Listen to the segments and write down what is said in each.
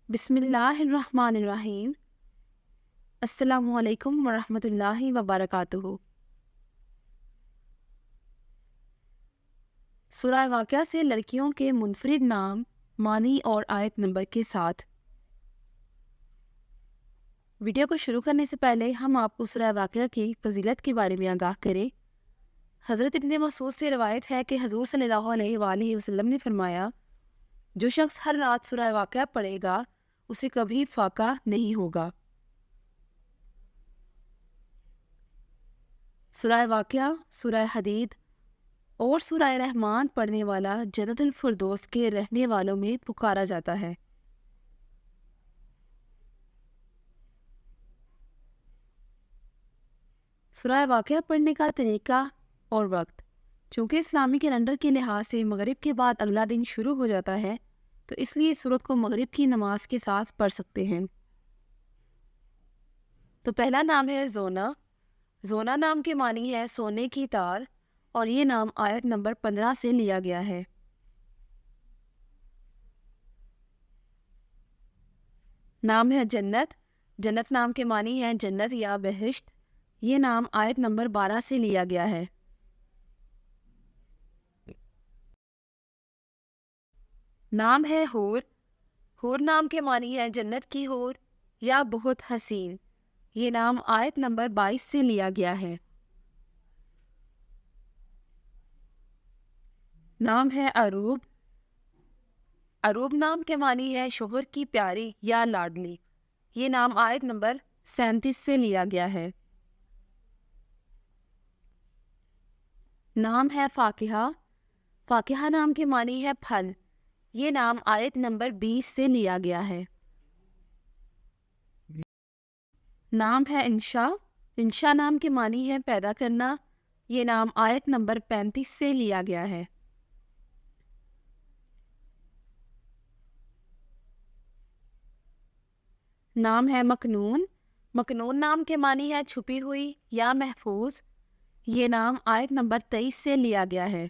بسم اللہ الرحمن الرحیم۔ السلام علیکم ورحمۃ اللہ وبرکاتہ۔ سورہ واقعہ سے لڑکیوں کے منفرد نام، معنی اور آیت نمبر کے ساتھ۔ ویڈیو کو شروع کرنے سے پہلے ہم آپ کو سورہ واقعہ کی فضیلت کے بارے میں آگاہ کریں۔ حضرت ابن مسعود سے روایت ہے کہ حضور صلی اللہ علیہ وآلہ وسلم نے فرمایا، جو شخص ہر رات سورہ واقعہ پڑھے گا اسے کبھی فاقہ نہیں ہوگا۔ سورہ واقعہ، سورہ حدید اور سورہ رحمان پڑھنے والا جنت الفردوس کے رہنے والوں میں پکارا جاتا ہے۔ سورہ واقعہ پڑھنے کا طریقہ اور وقت۔ چونکہ اسلامی کیلنڈر کے لحاظ سے مغرب کے بعد اگلا دن شروع ہو جاتا ہے، تو اس لیے اس سورت کو مغرب کی نماز کے ساتھ پڑھ سکتے ہیں۔ تو پہلا نام ہے زونا۔ زونا نام کے معنی ہے سونے کی تار، اور یہ نام آیت نمبر 15 سے لیا گیا ہے۔ نام ہے جنت۔ جنت نام کے معنی ہے جنت یا بہشت، یہ نام آیت نمبر 12 سے لیا گیا ہے۔ نام ہے حور۔ حور نام کے معنی ہے جنت کی حور یا بہت حسین، یہ نام آیت نمبر 22 سے لیا گیا ہے۔ نام ہے عروب۔ عروب نام کے معنی ہے شوہر کی پیاری یا لاڈلی، یہ نام آیت نمبر 37 سے لیا گیا ہے۔ نام ہے فاکہہ۔ فاکہہ نام کے معنی ہے پھل، یہ نام آیت نمبر 20 سے لیا گیا ہے۔ نام ہے انشا۔ انشا نام کے معنی ہے پیدا کرنا، یہ نام آیت نمبر 35 سے لیا گیا ہے۔ نام ہے مکنون۔ مکنون نام کے معنی ہے چھپی ہوئی یا محفوظ، یہ نام آیت نمبر 23 سے لیا گیا ہے۔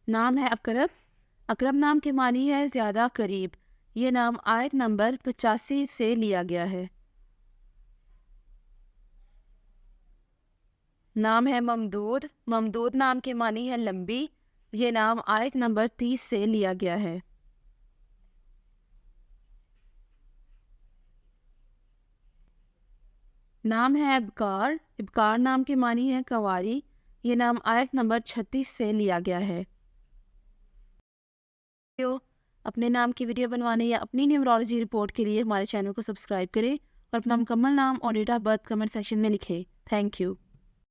نام ہے اقرب۔ اقرب نام کے معنی ہے زیادہ قریب، یہ نام آیت نمبر 85 سے لیا گیا ہے۔ نام ہے ممدود۔ ممدود نام کے معنی ہے لمبی، یہ نام آیت نمبر 30 سے لیا گیا ہے۔ نام ہے ابکار۔ ابکار نام کے معنی ہے کنواری، یہ نام آیت نمبر 36 سے لیا گیا ہے۔ اپنے نام کی ویڈیو بنوانے یا اپنی نیمرولوجی رپورٹ کے لیے ہمارے چینل کو سبسکرائب کریں اور اپنا مکمل نام اور date of birth comment section میں لکھیں۔ Thank you.